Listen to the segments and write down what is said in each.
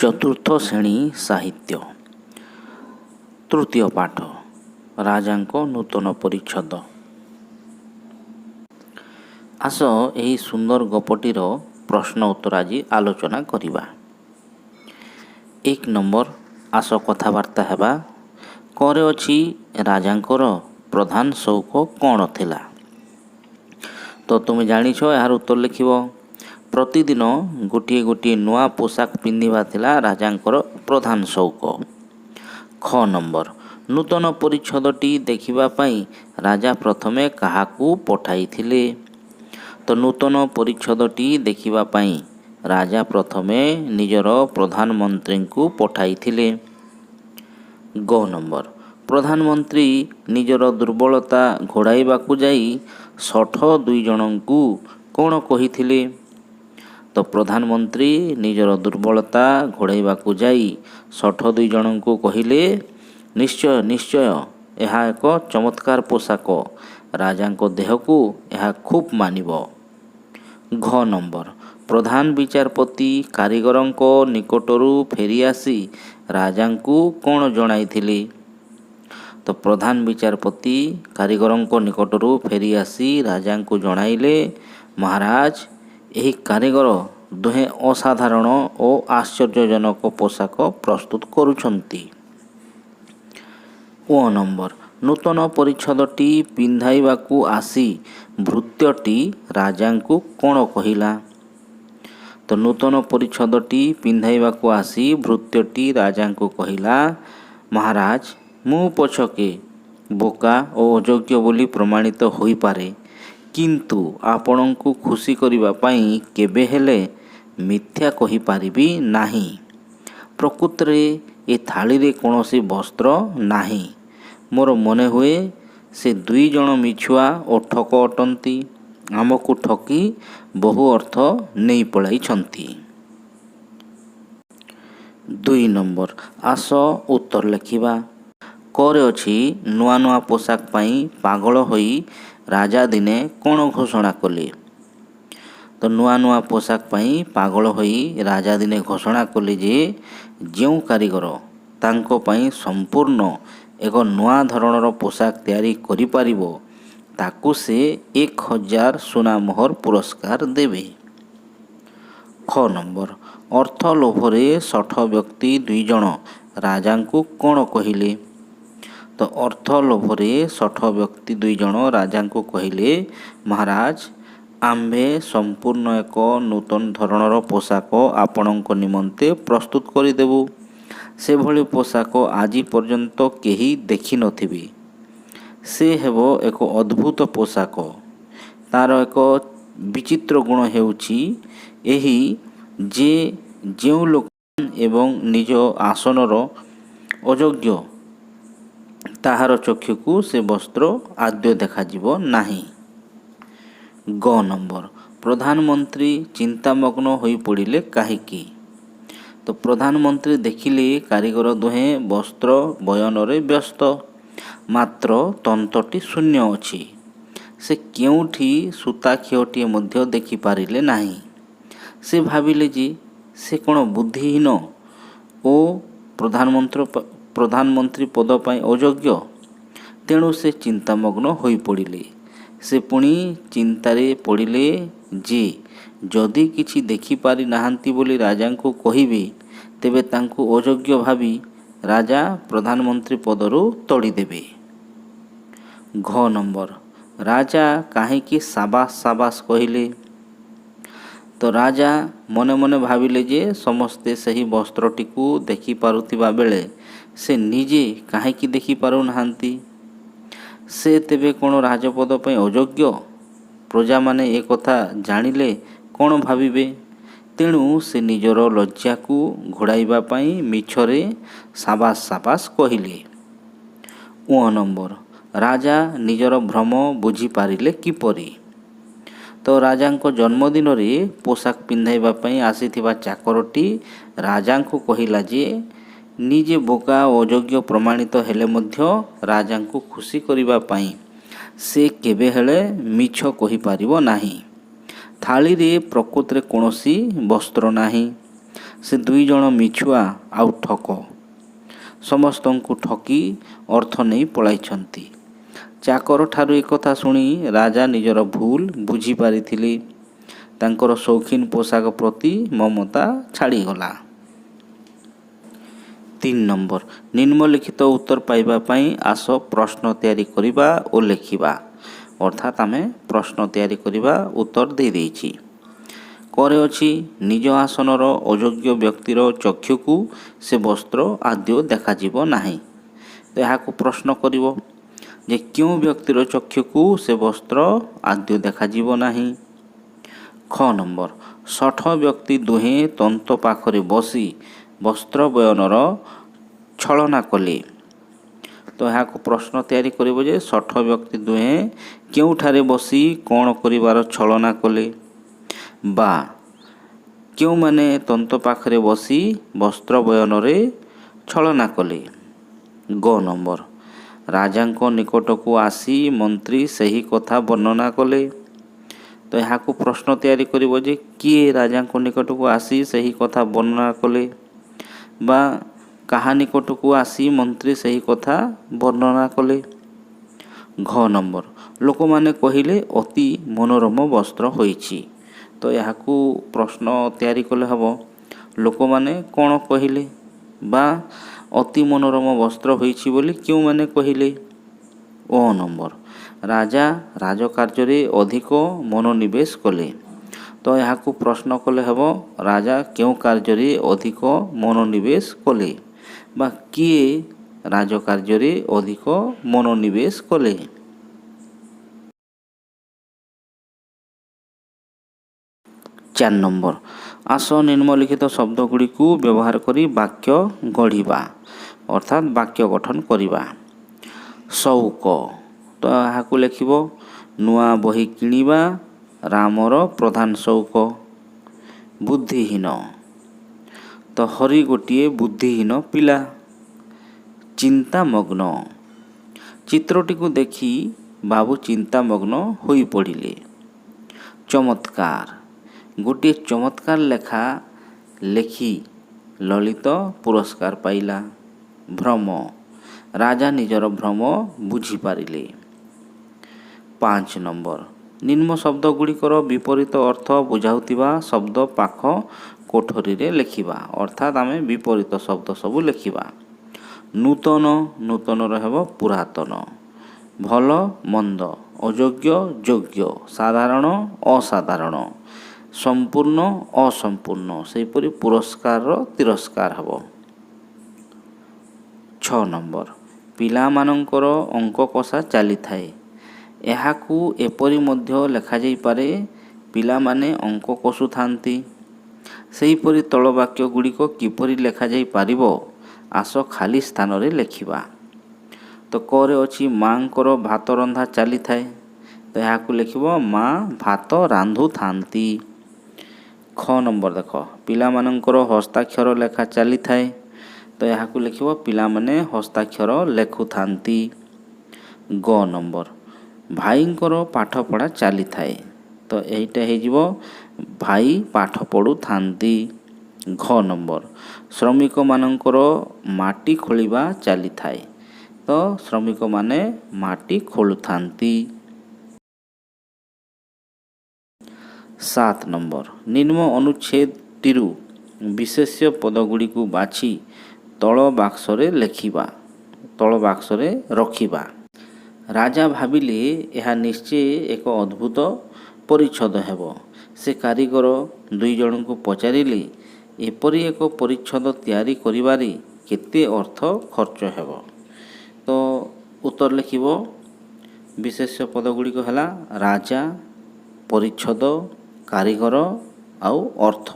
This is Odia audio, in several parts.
चतुर्थ श्रेणी साहित्य तृतीय पाठ राजांको नूतन परिच्छद। आस यही सुंदर गपटीर प्रश्न उत्तर आज आलोचना करिबा। 1 नंबर आस कथबार्ता हेबा करे अछि राजांकर प्रधान शौक कौन थिला। तो तुम जानिछ यार उत्तर लिखिबो। प्रतिदिन गोटे गोटे नुआ पोशाक पिंधिबा थिला राजांकर प्रधान शौक। ख नंबर नूतन परिच्छदटी देखिबा पई राजा प्रथमे काहाकू पठाइथिले। तो नूतन परिच्छदटी देखिबा पई राजा प्रथमे निजर प्रधानमंत्री को पठाइथिले। ग नंबर प्रधानमंत्री निजर दुर्बलता घोड़ाइबाकू जाई 62 जनंकू कौन कहिथिले। तो प्रधानमंत्री निजर दुर्बलता घोड़ाइबाकू जाई 62 जनंकू कहिले निश्चय निश्चय यह एक चमत्कार पोशाक राजांको देहकू यह खूब मानिब। घ नंबर प्रधान विचारपति कारीगरंको निकटरू फेरी आसी राजांकू कौन जणाइथिले। तो प्रधान विचारपति कारीगरंको निकटरू फेरी आसी राजांकू जणाइले महाराज यही कारीगर दुहे असाधारण और आश्चर्यजनक पोशाक प्रस्तुत करुछंती। ओ नंबर नूतन परिच्छदटी पिंधाइबाकू आसी भृत्यटी राजांकू कौन कहिला। तो नूतन परिच्छदटी पिंधाइबाकू आसी भृत्यटी राजांकू कहिला महाराज मु पछके बोका और अयोग्य बोली प्रमाणित होई पारे किंतु आपणंकु खुशी करिबा पई केबे हेले मिथ्या कहि पारिबी नाही। प्रकृत रे ए थाली रे कोनोसी वस्त्र नाही। मोर मने हुए से 2 जन मिछुआ और ठक अटंती आमको ठकी बहु अर्थ नहीं पलाई छंती। 2 नंबर आस उत्तर लिखिबा। करे अछि नुआ नुआ पोशाक पाई पागल होई राजा दिने कौन घोषणा कले। तो नुआ नुआ पोशाक पाई पागल होई राजा दिने घोषणा कले जे जेउ कारीगर तांको पाई संपूर्ण एक नुआ धरणर पोशाक तैयारी करि पारिबो ताकू से 1000 सुना मोहर पुरस्कार देवे। ख नंबर अर्थ लोभरे 60 व्यक्ति 2 जन राजांकू कौन कहिले। तो अर्थ लोभरे 60 व्यक्ति 2 जन राजांकू कहिले महाराज आम्भे संपूर्ण एक नूतन धरणर पोशाक आपणक निमंते प्रस्तुत करिदेबु। से भली पोशाक आजी पर्यंत केही देखि नथिबे। से हेबो एक अद्भुत पोशाक। तार एक विचित्र गुण हेउछि एही जे जेउ लोक एवं निज आसनर अयोग्य ताहार चक्षुकू से वस्त्र आद्य देखाजिबो नाही। ग नंबर प्रधानमंत्री चिंतामग्न होई पड़िले काहेकि। तो प्रधानमंत्री देखिले कारीगर दुहे वस्त्र बयनरे व्यस्त मात्र तंतटी शून्य अछि। से केउठी सूता खियोटी मध्य देखि पारिले नाही। से भाविले जे से कोन बुद्धिहीन ओ प्रधानमंत्री पद पाई अयोग्य तेणु से चिंतामग्न होई पड़िले। से पुणी चिंतारे पड़िले जे जदि किछि देखि पारि नाहांती बोली राजांकू कहिबे तेबे तांकू अयोग्य भावी राजा प्रधानमंत्री पदरू तड़ी देबे। घ नंबर राजा काहेकि साबास साबास कहिले। तो राजा मने मने भाविले जे समस्ते सही वस्त्रटीकू देखि पारुथिबा बेले से निजे काहेकि देखि पारु नाहांती। से तेबे कोन राजपद पई अयोग्य। प्रजा माने ए कथा जानिले कौन भाविबे। तेणु से निजर लज्जा को घोड़ाइबा पई मिछरे साबास साबास कहिले। ओ नंबर राजा निजर भ्रम बुझी पारिले किपरि। तो राजांको जन्मदिन रे पोशाक पिंधाइबा पई आसीथिबा चाकरटी राजांको कहिला जे निजे बोका अयोग्य प्रमाणित हेले मध्य राजांको खुशी करिबा पई से केबे हेले मिछ कहि पारिबो नाही। थाली रे प्रकृत रे कोनोसी वस्त्र नाही। ସେ ଦୁଇ ଜଣ ମିଛୁଆ ଆଉ ଠକ ସମସ୍ତଙ୍କୁ ଠକି ଅର୍ଥ ନେଇ ପଳାଇଛନ୍ତି। ଚାକରଠାରୁ ଏକଥା ଶୁଣି ରାଜା ନିଜର ଭୁଲ ବୁଝିପାରିଥିଲେ। ତାଙ୍କର ସୌଖିନ ପୋଷାକ ପ୍ରତି ମମତା ଛାଡ଼ିଗଲା। 3 ନମ୍ବର ନିମ୍ନଲିଖିତ ଉତ୍ତର ପାଇବା ପାଇଁ ଆସ ପ୍ରଶ୍ନ ତିଆରି କରିବା ଓ ଲେଖିବା। ଅର୍ଥାତ୍ ଆମେ ପ୍ରଶ୍ନ ତିଆରି କରିବା ଉତ୍ତର ଦେଇଦେଇଛି। କରେ ଅଛି ନିଜ ଆସନର ଅଯୋଗ୍ୟ ବ୍ୟକ୍ତିର ଚକ୍ଷୁକୁ ସେ ବସ୍ତ୍ର ଆଦୌ ଦେଖାଯିବ ନାହିଁ। ତ ଏହାକୁ ପ୍ରଶ୍ନ କରିବ ଯେ କେଉଁ ବ୍ୟକ୍ତିର ଚକ୍ଷୁକୁ ସେ ବସ୍ତ୍ର ଆଦୌ ଦେଖାଯିବ ନାହିଁ। ଖ ନମ୍ବର ଶଠ ବ୍ୟକ୍ତି ଦୁହେଁ ତନ୍ତ ପାଖରେ ବସି ବସ୍ତ୍ର ବୟନର ଛଳନା କଲେ। ତ ଏହାକୁ ପ୍ରଶ୍ନ ତିଆରି କରିବ ଯେ ଶଠ ବ୍ୟକ୍ତି ଦୁହେଁ କେଉଁଠାରେ ବସି କ'ଣ କରିବାର ଛଳନା କଲେ ବା କେଉଁମାନେ ତନ୍ତ ପାଖରେ ବସି ବସ୍ତ୍ର ବୟନରେ ଛଳନା କଲେ। ଗ ନମ୍ବର ରାଜାଙ୍କ ନିକଟକୁ ଆସି ମନ୍ତ୍ରୀ ସେହି କଥା ବର୍ଣ୍ଣନା କଲେ। ତ ଏହାକୁ ପ୍ରଶ୍ନ ତିଆରି କରିବ ଯେ କିଏ ରାଜାଙ୍କ ନିକଟକୁ ଆସି ସେହି କଥା ବର୍ଣ୍ଣନା କଲେ ବା କାହା ନିକଟକୁ ଆସି ମନ୍ତ୍ରୀ ସେହି କଥା ବର୍ଣ୍ଣନା କଲେ। ଘ ନମ୍ବର ଲୋକମାନେ କହିଲେ ଅତି ମନୋରମ ବସ୍ତ୍ର ହୋଇଛି। ତ ଏହାକୁ ପ୍ରଶ୍ନ ତିଆରି କଲେ ହେବ ଲୋକମାନେ କ'ଣ କହିଲେ ବା ଅତି ମନୋରମ ବସ୍ତ୍ର ହୋଇଛି ବୋଲି କେଉଁମାନେ କହିଲେ। ଓ ନମ୍ବର ରାଜା ରାଜକାର୍ଯ୍ୟରେ ଅଧିକ ମନୋନିବେଶ କଲେ। ତ ଏହାକୁ ପ୍ରଶ୍ନ କଲେ ହେବ ରାଜା କେଉଁ କାର୍ଯ୍ୟରେ ଅଧିକ ମନୋନିବେଶ କଲେ ବା କିଏ ରାଜକାର୍ଯ୍ୟରେ ଅଧିକ ମନୋନିବେଶ କଲେ। 4 ନମ୍ବର ଆସ ନିମ୍ନଲିଖିତ ଶବ୍ଦଗୁଡ଼ିକୁ ବ୍ୟବହାର କରି ବାକ୍ୟ ଗଢ଼ିବା ଅର୍ଥାତ୍ ବାକ୍ୟ ଗଠନ କରିବା। ସଉକ ତ ଏହାକୁ ଲେଖିବ ନୂଆ ବହି କିଣିବା ରାମର ପ୍ରଧାନ ସଉକ। ବୁଦ୍ଧିହୀନ ତ ହରି ଗୋଟିଏ ବୁଦ୍ଧିହୀନ ପିଲା। ଚିନ୍ତାମଗ୍ନ ଚିତ୍ରଟିକୁ ଦେଖି ବାବୁ ଚିନ୍ତାମଗ୍ନ ହୋଇପଡ଼ିଲେ। ଚମତ୍କାର ଗୋଟିଏ ଚମତ୍କାର ଲେଖା ଲେଖି ଲଳିତ ପୁରସ୍କାର ପାଇଲା। ଭ୍ରମ ରାଜା ନିଜର ଭ୍ରମ ବୁଝିପାରିଲେ। 5 ନମ୍ବର ନିମ୍ନ ଶବ୍ଦଗୁଡ଼ିକର ବିପରୀତ ଅର୍ଥ ବୁଝାଉଥିବା ଶବ୍ଦ ପାଖ କୋଠରୀରେ ଲେଖିବା ଅର୍ଥାତ୍ ଆମେ ବିପରୀତ ଶବ୍ଦ ସବୁ ଲେଖିବା। ନୂତନ ନୂତନର ହେବ ପୁରାତନ। ଭଲ ମନ୍ଦ ଅଯୋଗ୍ୟ ଯୋଗ୍ୟ ସାଧାରଣ ଅସାଧାରଣ ସମ୍ପୂର୍ଣ୍ଣ ଅସମ୍ପୂର୍ଣ୍ଣ ସେହିପରି ପୁରସ୍କାରର ତିରସ୍କାର ହେବ। 6 ନମ୍ବର ପିଲାମାନଙ୍କର ଅଙ୍କ କଷା ଚାଲିଥାଏ। ଏହାକୁ ଏପରି ମଧ୍ୟ ଲେଖାଯାଇପାରେ ପିଲାମାନେ ଅଙ୍କ କଷୁଥାନ୍ତି। ସେହିପରି ତଳ ବାକ୍ୟ ଗୁଡ଼ିକ କିପରି ଲେଖାଯାଇପାରିବ ଆସ ଖାଲି ସ୍ଥାନରେ ଲେଖିବା। ତ କରେ ଅଛି ମାଆଙ୍କର ଭାତ ରନ୍ଧା ଚାଲିଥାଏ। ତ ଏହାକୁ ଲେଖିବ ମା ଭାତ ରାନ୍ଧୁଥାନ୍ତି। ଖ ନମ୍ବର ଦେଖ ପିଲାମାନଙ୍କର ହସ୍ତାକ୍ଷର ଲେଖା ଚାଲିଥାଏ। ତ ଏହାକୁ ଲେଖିବ ପିଲାମାନେ ହସ୍ତାକ୍ଷର ଲେଖୁଥାନ୍ତି। ଗ ନମ୍ବର ଭାଇଙ୍କର ପାଠପଢ଼ା ଚାଲିଥାଏ। ତ ଏଇଟା ହେଇଯିବ ଭାଇ ପାଠ ପଢ଼ୁଥାନ୍ତି। ଘ ନମ୍ବର ଶ୍ରମିକମାନଙ୍କର ମାଟି ଖୋଳିବା ଚାଲିଥାଏ। ତ ଶ୍ରମିକମାନେ ମାଟି ଖୋଳୁଥାନ୍ତି। 7 ନମ୍ବର ନିମ୍ନ ଅନୁଚ୍ଛେଦଟିରୁ ବିଶେଷ୍ୟ ପଦଗୁଡ଼ିକୁ ବାଛି ତଳ ବାକ୍ସରେ ଲେଖିବା ତଳ ବାକ୍ସରେ ରଖିବା। ରାଜା ଭାବିଲେ ଏହା ନିଶ୍ଚୟ ଏକ ଅଦ୍ଭୁତ ପରିଚ୍ଛଦ ହେବ। ସେ କାରିଗର 2 ଜଣଙ୍କୁ ପଚାରିଲେ ଏପରି ଏକ ପରିଚ୍ଛଦ ତିଆରି କରିବାରେ କେତେ ଅର୍ଥ ଖର୍ଚ୍ଚ ହେବ। ତ ଉତ୍ତର ଲେଖିବ ବିଶେଷ୍ୟ ପଦଗୁଡ଼ିକ ହେଲା ରାଜା ପରିଚ୍ଛଦ କାରିଗର ଆଉ ଅର୍ଥ।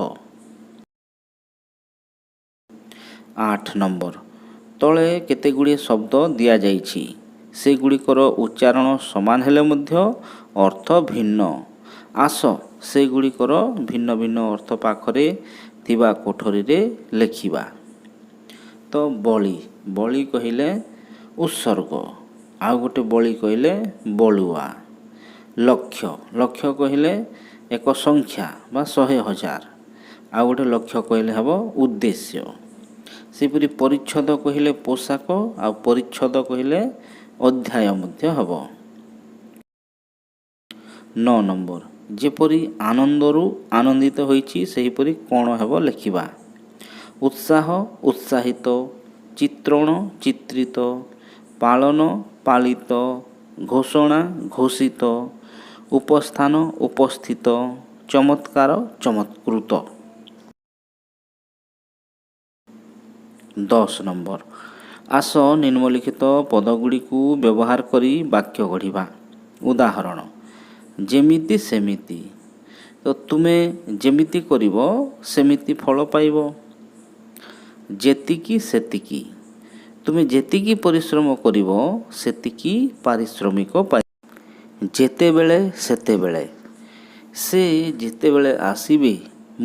8 ନମ୍ବର ତଳେ କେତେଗୁଡ଼ିଏ ଶବ୍ଦ ଦିଆଯାଇଛି। ସେଗୁଡ଼ିକର ଉଚ୍ଚାରଣ ସମାନ ହେଲେ ମଧ୍ୟ ଅର୍ଥ ଭିନ୍ନ। ଆସ ସେଗୁଡ଼ିକର ଭିନ୍ନ ଭିନ୍ନ ଅର୍ଥ ପାଖରେ ଥିବା କୋଠରୀରେ ଲେଖିବା। ତ ବଳି ବଳି କହିଲେ ଉତ୍ସର୍ଗ ଆଉ ଗୋଟେ ବଳି କହିଲେ ବଳୁଆ। ଲକ୍ଷ ଲକ୍ଷ କହିଲେ ଏକ ସଂଖ୍ୟା ବା 100,000 ଆଉ ଗୋଟେ ଲକ୍ଷ୍ୟ କହିଲେ ହେବ ଉଦ୍ଦେଶ୍ୟ। ସେହିପରି ପରିଚ୍ଛଦ କହିଲେ ପୋଷାକ ଆଉ ପରିଚ୍ଛଦ କହିଲେ ଅଧ୍ୟାୟ ମଧ୍ୟ ହେବ। 9 ନମ୍ବର ଯେପରି ଆନନ୍ଦରୁ ଆନନ୍ଦିତ ହୋଇଛି ସେହିପରି କ'ଣ ହେବ ଲେଖିବା। ଉତ୍ସାହ ଉତ୍ସାହିତ, ଚିତ୍ରଣ ଚିତ୍ରିତ, ପାଳନ ପାଳିତ, ଘୋଷଣା ଘୋଷିତ, ଉପସ୍ଥାନ ଉପସ୍ଥିତ, ଚମତ୍କାର ଚମତ୍କୃତ। 10 ନମ୍ବର ଆସ ନିମ୍ନଲିଖିତ ପଦଗୁଡ଼ିକୁ ବ୍ୟବହାର କରି ବାକ୍ୟ ଗଢ଼ିବା। ଉଦାହରଣ ଯେମିତି ସେମିତି, ତ ତୁମେ ଯେମିତି କରିବ ସେମିତି ଫଳ ପାଇବ। ଯେତିକି ସେତିକି, ତୁମେ ଯେତିକି ପରିଶ୍ରମ କରିବ ସେତିକି ପାରିଶ୍ରମିକ ପାଇବ। ଯେତେବେଳେ ସେତେବେଳେ, ସେ ଯେତେବେଳେ ଆସିବେ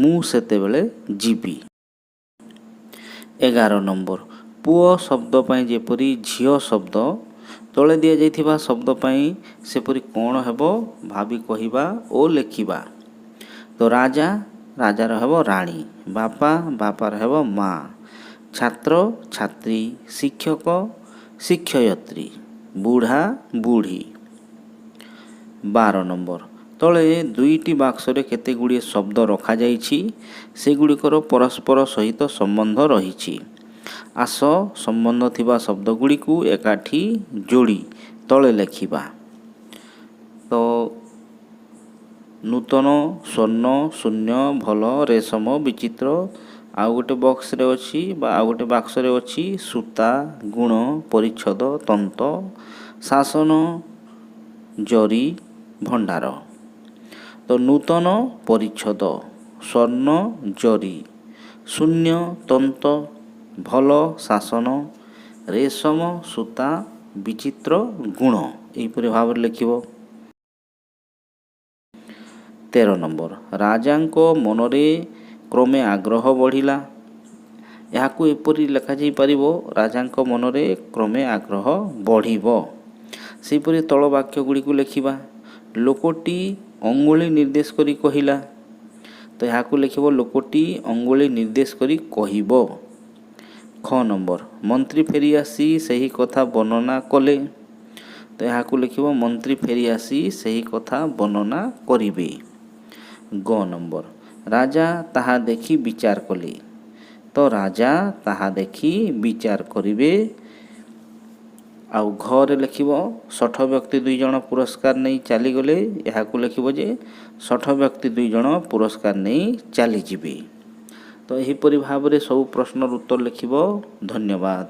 ମୁଁ ସେତେବେଳେ ଯିବି। 11 ନମ୍ବର ପୁଅ ଶବ୍ଦ ପାଇଁ ଯେପରି ଝିଅ ଶବ୍ଦ ତଳେ ଦିଆଯାଇଥିବା ଶବ୍ଦ ପାଇଁ ସେପରି କ'ଣ ହେବ ଭାବି କହିବା ଓ ଲେଖିବା। ତ ରାଜା, ରାଜାର ହେବ ରାଣୀ, ବାପା, ବାପାର ହେବ ମା, ଛାତ୍ର ଛାତ୍ରୀ, ଶିକ୍ଷକ ଶିକ୍ଷୟିତ୍ରୀ, ବୁଢ଼ା ବୁଢ଼ୀ। 12 ନମ୍ବର ତଳେ 2ଟି ବାକ୍ସରେ କେତେ ଗୁଡ଼ିଏ ଶବ୍ଦ ରଖାଯାଇଛି, ସେଗୁଡ଼ିକର ପରସ୍ପର ସହିତ ସମ୍ବନ୍ଧ ରହିଛି। ଆସ ସମ୍ବନ୍ଧ ଥିବା ଶବ୍ଦଗୁଡ଼ିକୁ ଏକାଠି ଯୋଡ଼ି ତଳେ ଲେଖିବା। ତ ନୂତନ, ସ୍ୱର୍ଣ୍ଣ, ଶୂନ୍ୟ, ଭଲ, ରେଶମ, ବିଚିତ୍ର। ଆଉ ଗୋଟେ ବକ୍ସରେ ଅଛି ବା ଆଉ ଗୋଟେ ବାକ୍ସରେ ଅଛି ସୂତା, ଗୁଣ, ପରିଚ୍ଛଦ, ତନ୍ତ, ଶାସନ, ଜରି, ଭଣ୍ଡାର। ତ ନୂତନ ପରିଚ୍ଛଦ, ସ୍ୱର୍ଣ୍ଣ ଜରି, ଶୂନ୍ୟ ତନ୍ତ, ଭଲ ଶାସନ, ରେଶମ ସୂତା, ବିଚିତ୍ର ଗୁଣ, ଏହିପରି ଭାବରେ ଲେଖିବ। 13 ନମ୍ବର ରାଜାଙ୍କ ମନରେ କ୍ରମେ ଆଗ୍ରହ ବଢ଼ିଲା। ଏହାକୁ ଏପରି ଲେଖାଯାଇପାରିବ ରାଜାଙ୍କ ମନରେ କ୍ରମେ ଆଗ୍ରହ ବଢ଼ିବ। ସେହିପରି ତଳ ବାକ୍ୟ ଗୁଡ଼ିକୁ ଲେଖିବା। ଲୋକଟି ଅଙ୍ଗୁଳି ନିର୍ଦ୍ଦେଶ କରି କହିଲା, ତ ଏହାକୁ ଲେଖିବ ଲୋକଟି ଅଙ୍ଗୁଳି ନିର୍ଦ୍ଦେଶ କରି କହିବ। ଖ ନମ୍ବର ମନ୍ତ୍ରୀ ଫେରିଆସି ସେହି କଥା ବର୍ଣ୍ଣନା କଲେ, ତ ଏହାକୁ ଲେଖିବ ମନ୍ତ୍ରୀ ଫେରିଆସି ସେହି କଥା ବର୍ଣ୍ଣନା କରିବେ। ଗ ନମ୍ବର ରାଜା ତାହା ଦେଖି ବିଚାର କଲେ, ତ ରାଜା ତାହା ଦେଖି ବିଚାର କରିବେ। ଆଉ ଘରେ ଲେଖିବ ଶଠ ବ୍ୟକ୍ତି 2 ଜଣ ପୁରସ୍କାର ନେଇ ଚାଲିଗଲେ, ଏହାକୁ ଲେଖିବ ଯେ ଶଠ ବ୍ୟକ୍ତି 2 ଜଣ ପୁରସ୍କାର ନେଇ ଚାଲିଯିବେ। ତ ଏହିପରି ଭାବରେ ସବୁ ପ୍ରଶ୍ନର ଉତ୍ତର ଲେଖିବ। ଧନ୍ୟବାଦ।